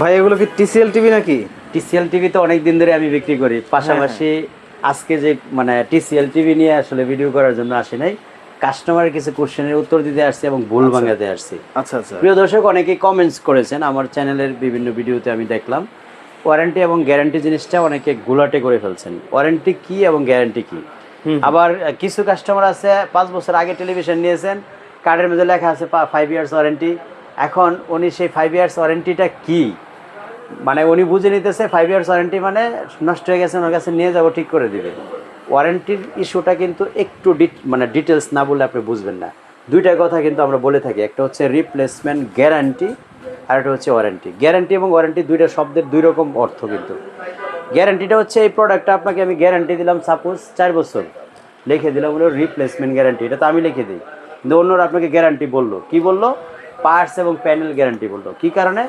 ভাই এগুলো কি টিসিএল টিভি নাকি? টিসিএল টিভি তো অনেক দিন ধরে আমি বিক্রি করি, পাশাপাশি আজকে যে মানে টিসিএল টিভি নিয়ে আসলে ভিডিও করার জন্য আসি নাই, কাস্টমারের কিছু কোশ্চেনের উত্তর দিতে আসছি এবং ভুল ভাঙাতে আসছি। আচ্ছা আচ্ছা। প্রিয় দর্শক, অনেকেই কমেন্টস করেছেন আমার চ্যানেলের বিভিন্ন ভিডিওতে, আমি দেখলাম ওয়ারেন্টি এবং গ্যারান্টি জিনিসটা অনেকে গুলাটে করে ফেলছেন। ওয়ারেন্টি কি এবং গ্যারান্টি কি? আবার কিছু কাস্টমার আছে 5 বছর আগে টেলিভিশন নিয়েছেন, কার্ডের মধ্যে লেখা আছে 5 ইয়ার্স ওয়ারেন্টি। এখন উনি সেই 5 ইয়ার্স ওয়ারেন্টিটা কি, মানে উনি বুঝে নিতেছে 5 ইয়ার্স ওয়ারেন্টি মানে নষ্ট হয়ে গেছে, ওনার কাছে নিয়ে যাবো, ঠিক করে দিবে। ওয়ারেন্টির ইস্যুটা কিন্তু একটু মানে ডিটেলস না বললে আপনি বুঝবেন না। দুইটা কথা কিন্তু আমরা বলে থাকি, একটা হচ্ছে রিপ্লেসমেন্ট গ্যারান্টি আর একটা হচ্ছে ওয়ারেন্টি। গ্যারান্টি এবং ওয়ারেন্টি দুইটা শব্দের দুই রকম অর্থ। কিন্তু গ্যারান্টিটা হচ্ছে এই প্রোডাক্টটা আপনাকে আমি গ্যারান্টি দিলাম, সাপোজ 4 বছর লিখে দিলাম হলো রিপ্লেসমেন্ট গ্যারান্টি, এটা তো আমি লিখে দিই, কিন্তু অন্যরা আপনাকে গ্যারান্টি বললো, কি বললো, পার্টস এবং প্যানেল গ্যারান্টি বললো। কী কারণে?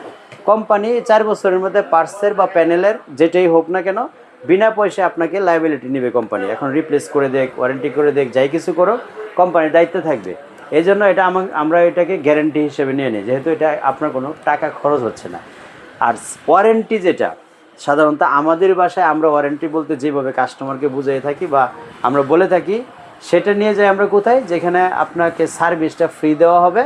কোম্পানি 4 বছরের মধ্যে পার্টসের বা প্যানেলের যেটাই হোক না কেন বিনা পয়সায় আপনাকে লায়াবিলিটি নেবে কোম্পানি। এখন রিপ্লেস করে দেখ, ওয়ারেন্টি করে দেখ, যাই কিছু করো, কোম্পানির দায়িত্ব থাকবে। এই জন্য এটা আমরা এটাকে গ্যারান্টি হিসেবে নিয়ে নিই, যেহেতু এটা আপনার কোনো টাকা খরচ হচ্ছে না। আর ওয়ারেন্টি যেটা সাধারণত আমাদের বাসায় আমরা ওয়ারেন্টি বলতে যেভাবে কাস্টমারকে বুঝিয়ে থাকি বা আমরা বলে থাকি, সেটা নিয়ে যাই আমরা কোথায়, যেখানে আপনাকে সার্ভিসটা ফ্রি দেওয়া হবে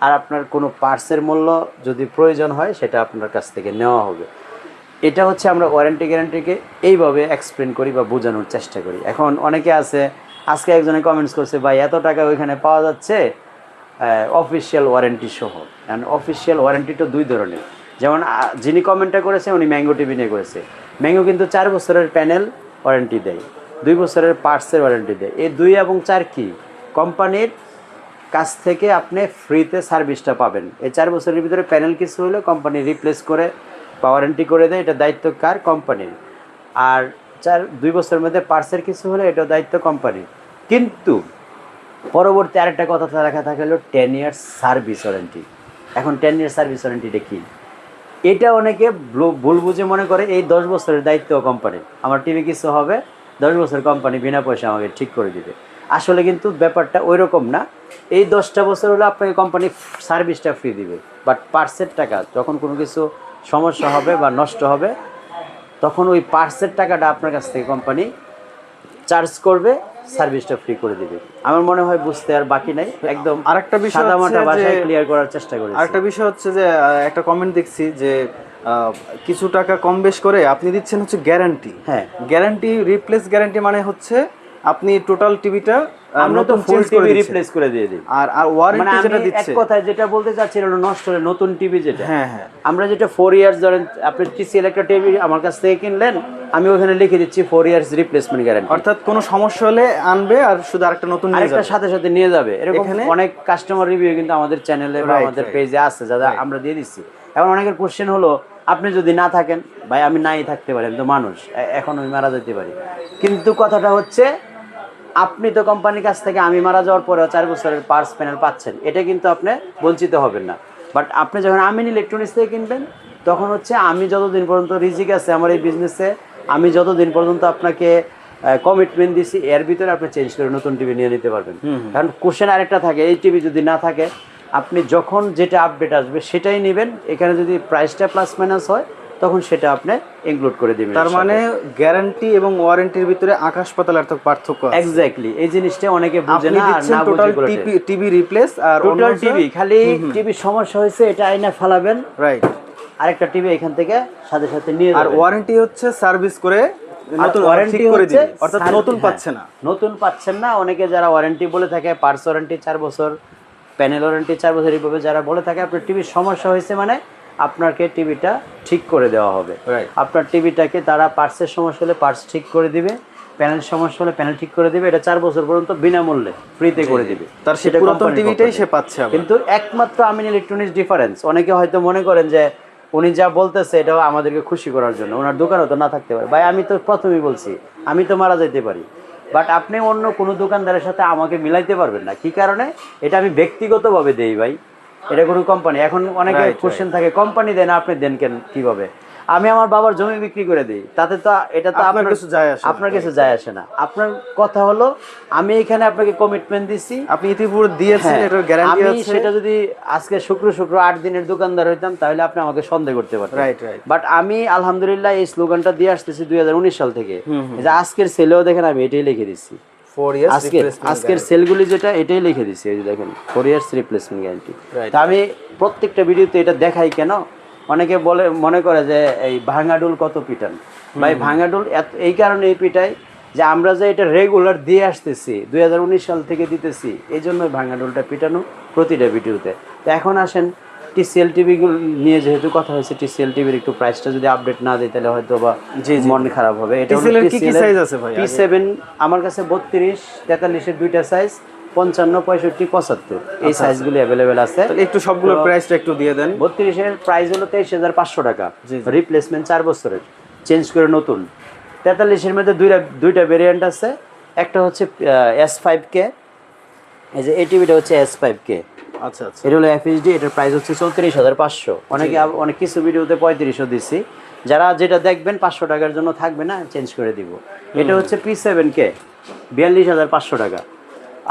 আর আপনার কোনো পার্টসের মূল্য যদি প্রয়োজন হয় সেটা আপনার কাছ থেকে নেওয়া হবে। এটা হচ্ছে আমরা ওয়ারেন্টি গ্যারান্টিকে এইভাবে এক্সপ্লেন করি বা বোঝানোর চেষ্টা করি। এখন অনেকে আছে, আজকে একজনে কমেন্টস করছে, ভাই এত টাকা ওইখানে পাওয়া যাচ্ছে অফিসিয়াল ওয়ারেন্টি সহ। অ্যান্ড অফিসিয়াল ওয়ারেন্টি তো দুই ধরনের, যেমন যিনি কমেন্টটা করেছে উনি ম্যাঙ্গো টিভি নিয়ে করেছে। ম্যাঙ্গো কিন্তু 4 বছরের প্যানেল ওয়ারেন্টি দেয়, 2 বছরের পার্টসের ওয়ারেন্টি দেয়। এই 2 এবং 4 কি? কোম্পানির কাছ থেকে আপনি ফ্রিতে সার্ভিসটা পাবেন। এই 4 বছরের ভিতরে প্যানেল কিছু হলে কোম্পানি রিপ্লেস করে বা ওয়ারেন্টি করে দেয়, এটা দায়িত্ব কার? কোম্পানির। আর 2 বছরের মধ্যে পার্টসের কিছু হলে এটা দায়িত্ব কোম্পানির। কিন্তু পরবর্তী আরেকটা কথা লেখা থাকে হলো 10 ইয়ার্স সার্ভিস ওয়ারেন্টি। এখন 10 ইয়ার্স সার্ভিস ওয়ারেন্টিটা কী? এটা অনেকে ভুল বুঝে মনে করে এই 10 বছরের দায়িত্ব কোম্পানির, আমার টিভি কিছু হবে 10 বছর কোম্পানি বিনা পয়সা আমাকে ঠিক করে দিবে। আসলে কিন্তু ব্যাপারটা ওই রকম না। এই 10টা বছর হলে আপনাকে কোম্পানি সার্ভিসটা ফ্রি দিবে, বাট পার্টসের টাকা যখন কোনো কিছু সমস্যা হবে বা নষ্ট হবে, তখন ওই পার্টসের টাকাটা আপনার কাছ থেকে কোম্পানি চার্জ করবে, সার্ভিসটা ফ্রি করে দিবে। আমার মনে হয় বুঝতে আর বাকি নাই, একদম আরেকটা বিষয় সাদামাটা ভাষায় ক্লিয়ার করার চেষ্টা করি। আরেকটা বিষয় হচ্ছে যে একটা কমেন্ট দেখছি যে কিছু টাকা কম বেশ করে আপনি দিচ্ছেন হচ্ছে গ্যারান্টি। হ্যাঁ, গ্যারান্টি, রিপ্লেস গ্যারান্টি মানে হচ্ছে আপনি টোটাল টিভিটা আমরা তো ফুল টিভি রিপ্লেস করে দিয়ে দিই। আর ওয়ারেন্টি যেটা দিচ্ছে, এক কথায় যেটা বলতে চাচ্ছি হলো নষ্ট হলে নতুন টিভি যেটা, হ্যাঁ হ্যাঁ, আমরা যেটা 4 ইয়ার্স ধরেন আপনি টিসিএল একটা টিভি আমার কাছ থেকে কিনলেন, আমি ওখানে লিখে দিচ্ছি 4 ইয়ার্স রিপ্লেসমেন্ট গ্যারান্টি। অর্থাৎ কোনো সমস্যা হলে আনবে আর শুধু আরেকটা নতুন নিয়ে যাবে, সাথে সাথে নিয়ে যাবে। এরকম অনেক কাস্টমার রিভিউ কিন্তু আমাদের চ্যানেলে বা আমাদের পেজে আছে, যারা আমরা দিয়ে দিচ্ছি। এখন অনেকের কোশ্চেন হলো, আপনি যদি না থাকেন, ভাই আমি নাই থাকতে পারি, আমি তো মানুষ, এখন আমি মারা যেতে পারি। কিন্তু কথাটা হচ্ছে, আপনি তো কোম্পানির কাছ থেকে আমি মারা যাওয়ার পরেও 4 বছরের পার্টস প্যানেল পাচ্ছেন, এটা কিন্তু আপনি বঞ্চিত হবেন না। বাট আপনি যখন আমিন ইলেকট্রনিক্স থেকে কিনবেন, তখন হচ্ছে আমি যতদিন পর্যন্ত রিজিক আছে আমার এই বিজনেসে, আমি যতদিন পর্যন্ত আপনাকে কমিটমেন্ট দিছি, এর ভিতরে আপনি চেঞ্জ করে নতুন টিভি নিয়ে নিতে পারবেন। কারণ কোশ্চেন আরেকটা থাকে, এই টিভি যদি না থাকে, আপনি যখন যেটা আপডেট আসবে সেটাই নেবেন। এখানে যদি প্রাইসটা প্লাস মাইনাস হয়, তখন সেটা আপনি ইনক্লুড করে দিবেন। তার মানে গ্যারান্টি এবং ওয়ারেন্টির ভিতরে আকাশ পাতাল পার্থক্য আছে। এক্স্যাক্টলি, এই জিনিসটা অনেকে বুঝে না, আর না টোটাল বুঝে টিভি রিপ্লেস আর টোটাল টিভি, খালি টিভি সমস্যা হয়েছে এটা আইনা ফালাবেন, রাইট, আরেকটা টিভি এখান থেকে সাথে সাথে নিয়ে যাবেন। আর ওয়ারেন্টি হচ্ছে সার্ভিস করে নতুন ওয়ারেন্টি করে দিবে, অর্থাৎ নতুন পাচ্ছে না, নতুন পাচ্ছেন না। অনেকে যারা ওয়ারেন্টি বলে থাকে, পার্টস ওয়ারেন্টি 4 বছর, প্যানেল ওয়ারেন্টি 4 বছর, এইভাবে যারা বলে থাকে, আপনার টিভির সমস্যা হয়েছে মানে আপনাকে টিভিটা ঠিক করে দেওয়া হবে। আপনার টিভিটাকে তারা পার্টসের সমস্যা হলে পার্টস ঠিক করে দিবে, প্যানেল সমস্যা হলে প্যানেল ঠিক করে দিবে। এটা 4 বছর পর্যন্ত বিনামূল্যে ফ্রিতে করে দিবে, তার সেটা পুরাতন টিভিটাই সে পাচ্ছে। কিন্তু একমাত্র আমিন ইলেকট্রনিক্স ডিফারেন্স, অনেকে হয়তো মনে করেন যে উনি যা বলতেছে এটা আমাদেরকে খুশি করার জন্য, ওনার দোকানও তো না থাকতে পারে। ভাই আমি তো প্রথমেই বলছি আমি তো মারা যেতে পারি, বাট আপনি অন্য কোনো দোকানদারের সাথে আমাকে মিলাইতে পারবেন না। কি কারণে? এটা আমি ব্যক্তিগতভাবে দেই ভাই, এটা কোনো কোম্পানি। এখন অনেকে কোশ্চেন থাকে, কোম্পানি দেন আপনি দেন কেন, কীভাবে? আমি আমার বাবার জমি বিক্রি করে দিই, তাতে তো এটা তো আপনার কিছু যায় আসে না। আপনার কিছু যায় আসে না। আপনার কথা হলো আমি এখানে আপনাকে কমিটমেন্ট দিছি, আপনি ইতিপূর্বে দিয়েছেন, হ্যাঁ, এটার গ্যারান্টি আমি আছে। সেটা যদি আজকে শুক্র 8 দিনের দোকানদার হইতাম তাহলে আপনি আমাকে সন্দেহ করতে পারতেন। Right right. বাট আমি আলহামদুলিল্লাহ এই স্লোগানটা দিয়ে আসতেছি 2019 সাল থেকে। এই যে আজকের সেলেও দেখেন আমি এটাই লিখে দিচ্ছি, 4 ইয়ার্স আজকের সেলগুলি যেটা এটাই লিখে দিচ্ছি, এই যে দেখেন 4 ইয়ার্স রিপ্লেসমেন্ট গ্যারান্টি। Right. তা আমি প্রত্যেকটা ভিডিওতে এটা দেখাই কেন, অনেকে বলে মনে করে যে এই ভাঙাডুল কত পিটান। ভাই ভাঙাডুল এই কারণে এই পিটাই যে আমরা যে এটা রেগুলার দিয়ে আসতেছি 2019 সাল থেকে দিতেছি, এই জন্য ভাঙাডুলটা পিটানো প্রতিটা ভিডিওতে। তো এখন আসেন টিসিএল টিভি নিয়ে যেহেতু কথা হয়েছে, টিসিএল টিভির একটু প্রাইসটা যদি আপডেট না দেয় তাহলে হয়তো বা মন খারাপ হবে। এটা TCL এর কি কি সাইজ আছে ভাই? P7 আমার কাছে 32, 43 এর দুইটা সাইজ, 55, 65, 75 এই সাইজগুলি अवेलेबल আছে। তাহলে একটু সবগুলোর প্রাইসটা একটু দিয়ে দেন। 32 এর প্রাইস হলো 23,500 টাকা, জি, জি। রিপ্লেসমেন্ট 4 বছরের, চেঞ্জ করে নতুন। 43 এর মধ্যে দুইটা ভেরিয়েন্ট আছে, একটা হচ্ছে S5K, এই যে এই টিভিটা হচ্ছে S5K, আচ্ছা আচ্ছা। এটা হলো FHD, এটার প্রাইস হচ্ছে 34,500। অনেক কিছু ভিডিওতে 3500 দিছি, যারা যেটা দেখবেন 500 টাকার জন্য থাকবে না, চেঞ্জ করে দিব। এটা হচ্ছে P7K, 42,500 টাকা।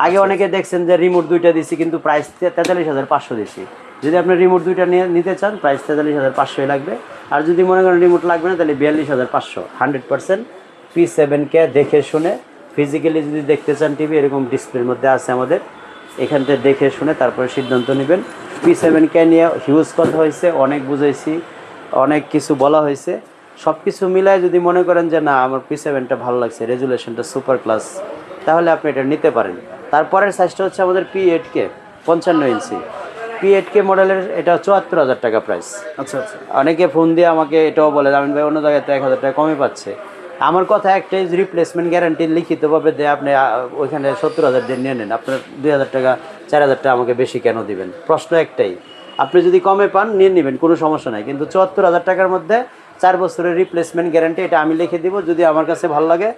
আগে অনেকে দেখছেন যে রিমোট দুইটা দিছি কিন্তু প্রাইস 43,500 দিছি। যদি আপনি রিমোট দুইটা নিতে চান প্রাইস 43,500 লাগবে, আর যদি মনে করেন রিমোট লাগবে না তাহলে 42,500। 100% P7K দেখে শুনে ফিজিক্যালি যদি দেখতে চান টিভি, এরকম ডিসপ্লের মধ্যে আছে আমাদের, এখান থেকে দেখে শুনে তারপরে সিদ্ধান্ত নেবেন। P7K নিয়ে হিউজ কথা হয়েছে, অনেক বুঝাইছি, অনেক কিছু বলা হয়েছে, সব কিছু মিলায় যদি মনে করেন যে না আমার P7টা ভালো লাগছে, রেজুলেশনটা সুপার ক্লাস, তাহলে আপনি এটা নিতে পারেন। তারপরের সাইজটা হচ্ছে আমাদের P8K 55 ইঞ্চি। P8K মডেলের এটা 74,000 টাকা প্রাইস। আচ্ছা আচ্ছা। অনেকে ফোন দিয়ে আমাকে এটাও বলে আমিন ভাই অন্য জায়গায় তো 1,000 টাকা কমে পাচ্ছে। আমার কথা একটাই, রিপ্লেসমেন্ট গ্যারান্টি লিখিতভাবে দেয়, আপনি ওইখানে 70,000 দিয়ে নিয়ে নেন, আপনার 2,000 টাকা 4,000 টাকা আমাকে বেশি কেন দিবেন? প্রশ্ন একটাই, আপনি যদি কমে পান নিয়ে নেবেন, কোনো সমস্যা নাই, কিন্তু 74,000 টাকার মধ্যে 4 বছরের রিপ্লেসমেন্ট গ্যারান্টি, এটা আমি লিখে দিব। যদি আমার কাছে ভালো লাগে,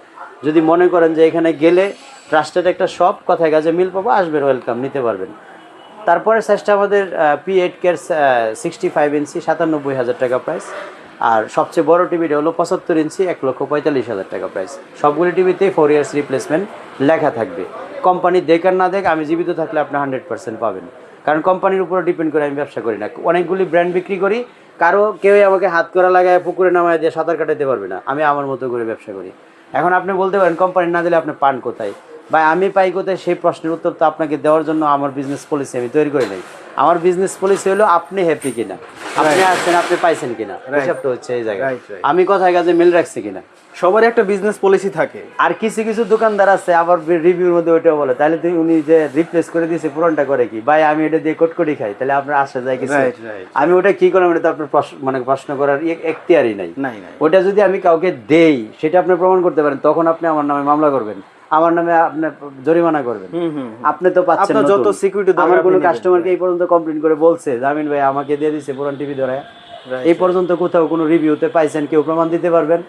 যদি মনে করেন যে এখানে গেলে ট্রাস্টেড একটা শপ, কথায় কাজে মিল পাবো, আসবেন, ওয়েলকাম, নিতে পারবেন। তারপরে সাইজটা আমাদের P8K 65 ইঞ্চি, 97,000 টাকা প্রাইস। আর সবচেয়ে বড় টিভিটা হলো 75 ইঞ্চি, 1,45,000 টাকা প্রাইস। সবগুলি টিভিতেই 4 ইয়ার্স রিপ্লেসমেন্ট লেখা থাকবে। কোম্পানি দেখ আর না দেখ, আমি জীবিত থাকলে আপনি 100% পাবেন, কারণ কোম্পানির উপরে ডিপেন্ড করে আমি ব্যবসা করি না। অনেকগুলি ব্র্যান্ড বিক্রি করি, কেউই আমাকে হাত করা লাগায় পুকুরে নামায় দিয়ে সাঁতার কাটাতে পারবে না, আমি আমার মতো করে ব্যবসা করি। এখন আপনি বলতে পারেন কোম্পানি না দিলে আপনি পান কোথায়? ভাই আমি পাই কোথায়, সেই প্রশ্নের উত্তর তো আপনাকে দেওয়ার জন্য আমার বিজনেস পলিসি আমি তৈরি করে নাই। আমার বিজনেস পলিসি হলো আপনি হ্যাপি কিনা, আপনি আসছেন, আপনি পাইছেন কিনা, হিসাবটা হচ্ছে এই জায়গায়, আমি কথায় কাজে মিল রাখছি কিনা। সবার একটা বিজনেস পলিসি থাকে। আর কিছু কিছু দোকানদার আছে আবার রিভিউর মধ্যে ওইটাও বলে, তাহলে তুই উনি যে রিপ্লেস করে দিয়েছে পুরনটা করে কি? ভাই আমি এটা দিয়ে কটকটি খাই, তাহলে আপনার আসে যায় কিছু, আমি ওটা কি করলাম, এটা তো আপনার প্রশ্ন করার এখতিয়ারই নাই। ওটা যদি আমি কাউকে দেই, সেটা আপনি প্রমাণ করতে পারেন, তখন আপনি আমার নামে মামলা করবেন, আমার নামে আপনি জরিমানা করবেন। আপনি তো পাচ্ছেন না, যত সিকিউরিটি। আমার কোনো কাস্টমারকে এই পর্যন্ত কমপ্লেইন করে বলছে জামিন ভাই আমাকে দিয়ে দিয়েছে পুরান টিভি ধরে, এই পর্যন্ত কোথাও কোনো রিভিউতে পাইছেন? কেউ প্রমাণ দিতে পারবেন?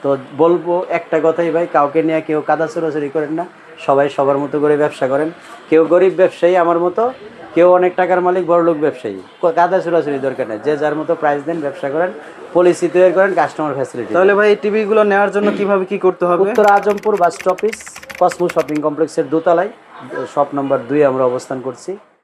তো বলবো একটা কথাই ভাই, কাউকে নিয়ে কেউ কাদা চোরাচুরি করেন না, সবাই সবার মতো করে ব্যবসা করেন। কেউ গরিব ব্যবসায়ী আমার মতো, কেউ অনেক টাকার মালিক, বড়লোক ব্যবসায়ী, কাদা চোরাচুরি দরকার নেই, যে যার মতো প্রাইস দেন, ব্যবসা করেন, পলিসি তৈরি করেন, কাস্টমার ফ্যাসিলিটি। তাহলে ভাই এই টিভিগুলো নেওয়ার জন্য কিভাবে কি করতে হবে? উত্তর Azampur bus stoppage, Cosmo shopping কমপ্লেক্সের দোতলায়, শপ নাম্বার 2 আমরা অবস্থান করছি।